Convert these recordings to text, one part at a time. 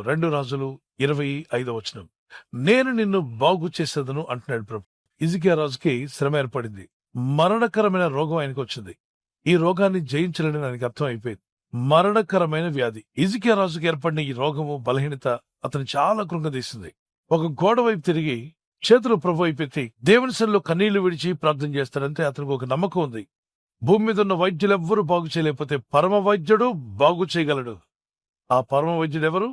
2 రాజులు 25 నేను నిన్ను బాగు చేసేదను అంటున్నాడు ప్రభు. హిజ్కియా రాజుకి శ్రమ ఏర్పడింది. మరణకరమైన రోగం ఆయనకు వచ్చింది. ఈ రోగాన్ని జయించలేని ఆయనకు అర్థం అయిపోయింది. మరణకరమైన వ్యాధి. హిజ్కియా రాజుకి ఏర్పడిన ఈ రోగము, బలహీనత అతను చాలా కృంగదీసింది. ఒక గోడ వైపు తిరిగి చేతులు ప్రభు వైపెత్తి దేవుని సన్నిధిలో కన్నీళ్లు విడిచి ప్రార్థన చేస్తాడంటే అతనికి ఒక నమ్మకం ఉంది. భూమి మీద ఉన్న వైద్యులు ఎవ్వరూ బాగు చేయలేకపోతే పరమ వైద్యుడు బాగు చేయగలడు. ఆ పరమ వైద్యుడు ఎవరు?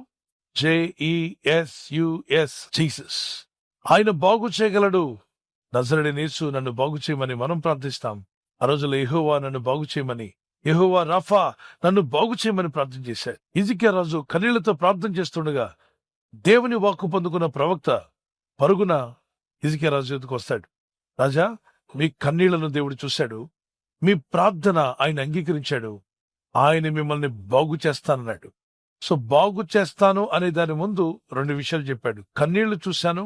JESUS, Jesus. ఆయన బాగు చేయగలడు. నజరేయుడైన యేసు నన్ను బాగు చేయమని మనం ప్రార్థిస్తాం. ఆ రోజుల్లో యెహోవా నన్ను బాగు చేయమని, యెహోవా రాఫా నన్ను బాగు చేయమని ప్రార్థన చేశాడు. హిజ్కియా రాజు కన్నీళ్లతో ప్రార్థన చేస్తుండగా దేవుని వాక్కు పొందుకున్న ప్రవక్త పరుగున హిజ్కియా రాజు ఎదుకు వస్తాడు. రాజా, మీ కన్నీళ్లను దేవుడు చూశాడు, మీ ప్రార్థన ఆయన అంగీకరించాడు, ఆయన మిమ్మల్ని బాగు చేస్తానన్నాడు. సో బాగు చేస్తాను అనే దాని ముందు 2 విషయాలు చెప్పాడు. కన్నీళ్లు చూశాను,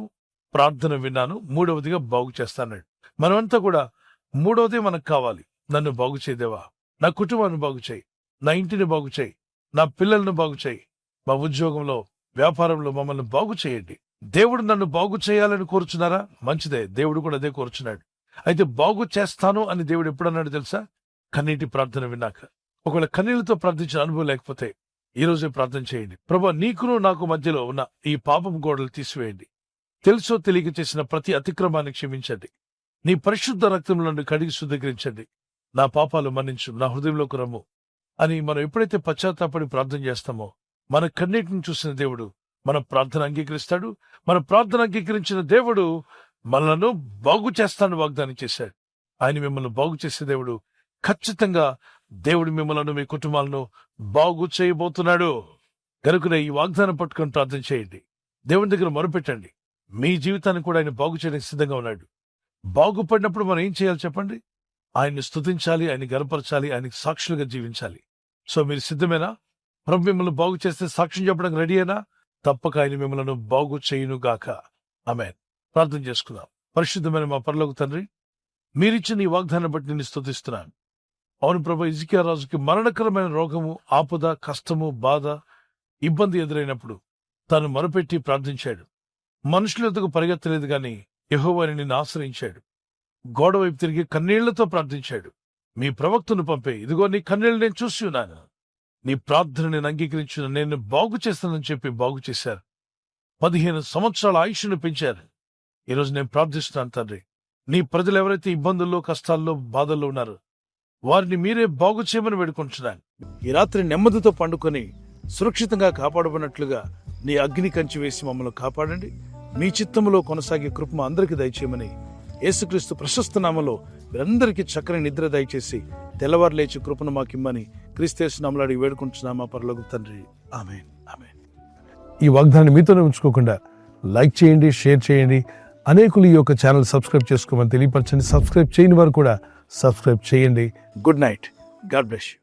ప్రార్థన విన్నాను, 3వదిగా బాగు చేస్తాన్నాడు. మనమంతా కూడా 3వది మనకు కావాలి. నన్ను బాగు చేయదేవా, నా కుటుంబాన్ని బాగు చేయి, నా ఇంటిని బాగు చేయి, నా పిల్లలను బాగు చేయి, మా ఉద్యోగంలో, వ్యాపారంలో మమ్మల్ని బాగు చేయండి. దేవుడు నన్ను బాగు చేయాలని కోరుచున్నారా? మంచిదే, దేవుడు కూడా అదే కోరుచున్నాడు. అయితే బాగు చేస్తాను అని దేవుడు ఎప్పుడన్నాడు తెలుసా? కన్నీటి ప్రార్థన విన్నాక. ఒకవేళ కన్నీళ్లతో ప్రార్థించిన అనుభవం లేకపోతే ఈ రోజే ప్రార్థన చేయండి. ప్రభువా, నీకును నాకు మధ్యలో ఉన్న ఈ పాపం గోడలు తీసివేయండి. తెలుసో తెలియక చేసిన ప్రతి అతిక్రమాన్ని క్షమించండి. నీ పరిశుద్ధ రక్తంలో నన్ను కడిగి శుద్ధీకరించండి. నా పాపాలు మన్నించు, నా హృదయంలోకి రమ్ము అని మనం ఎప్పుడైతే పశ్చాత్తాపడి ప్రార్థన చేస్తామో మన కన్నీటిని చూసిన దేవుడు మన ప్రార్థన అంగీకరిస్తాడు. మన ప్రార్థన అంగీకరించిన దేవుడు మనలను బాగు చేస్తానని వాగ్దానం చేశాడు. ఆయన మిమ్మల్ని బాగు చేసే దేవుడు. ఖచ్చితంగా దేవుడు మిమ్మల్ని, మీ కుటుంబాలను బాగు చేయబోతున్నాడు. కనుకనే ఈ వాగ్దానం పట్టుకొని ప్రార్థన చేయండి. దేవుని దగ్గర మొరపెట్టండి. మీ జీవితాన్ని కూడా ఆయన బాగు చేయడానికి సిద్ధంగా ఉన్నాడు. బాగుపడినప్పుడు మనం ఏం చేయాలి చెప్పండి? ఆయన్ని స్తుతించాలి, ఆయన్ని గనపరచాలి, ఆయనకి సాక్షులుగా జీవించాలి. సో మీరు సిద్ధమేనా? ప్రభు మిమ్మల్ని బాగు చేస్తే సాక్ష్యం చెప్పడానికి రెడీ అయినా? తప్పక ఆయన మిమ్మల్ని బాగు చేయునుగాక. ఆమేన్. ప్రార్థన చేసుకుందాం. పరిశుద్ధమైన మా పరలోక తండ్రి, మీరిచ్చిన ఈ వాగ్దానం బట్టి నేను స్తుతిస్తున్నాను. అవును ప్రభు, హిజ్కియా రాజుకి మరణకరమైన రోగము, ఆపద, కష్టము, బాధ, ఇబ్బంది ఎదురైనప్పుడు తాను మొరపెట్టి ప్రార్థించాడు. మనుషుల యొద్దకు పరిగెత్తలేదు గాని యెహోవాని నిన్ను ఆశ్రయించాడు. గోడ వైపు తిరిగి కన్నీళ్లతో ప్రార్థించాడు. మీ ప్రవక్తను పంపే, ఇదిగో నీ కన్నీళ్లు నేను చూసి ఉన్నాను, నీ ప్రార్థన నేను అంగీకరించిన, నేను బాగు చేస్తానని చెప్పి బాగు చేశారు. 15 సంవత్సరాల ఆయుష్ను పెంచారు. ఈరోజు నేను ప్రార్థిస్తున్నాను తండ్రి, నీ ప్రజలు ఎవరైతే ఇబ్బందుల్లో, కష్టాల్లో, బాధల్లో ఉన్నారో వారిని మీరే బాగు చేయమని వేడుకుంటున్నాను. ఈ రాత్రి నెమ్మదితో పండుకొని సురక్షితంగా కాపాడబడినట్లుగా నీ అగ్ని కంచి వేసి మమ్మల్ని కాపాడండి. మీ చిత్తములో కొనసాగే కృప అందరికీ దయచేయమని యేసుక్రీస్తు ప్రశస్త నామములో మీరందరికీ చక్కని నిద్ర దయచేసి తెల్లవారు లేచి కృపను మాకిమ్మని క్రీస్తు నామములో అడిగి వేడుకుంటున్నామా పరలోక తండ్రి. ఆమేన్, ఆమేన్. ఈ వాగ్దానాన్ని మీతోనే ఉంచుకోకుండా లైక్ చేయండి, షేర్ చేయండి. అనేకులు ఈ యొక్క ఛానల్ సబ్స్క్రైబ్ చేసుకోమని తెలియపరచండి. సబ్స్క్రైబ్ చేయని వారు కూడా సబ్స్క్రైబ్ చేయండి. Good night. God bless you.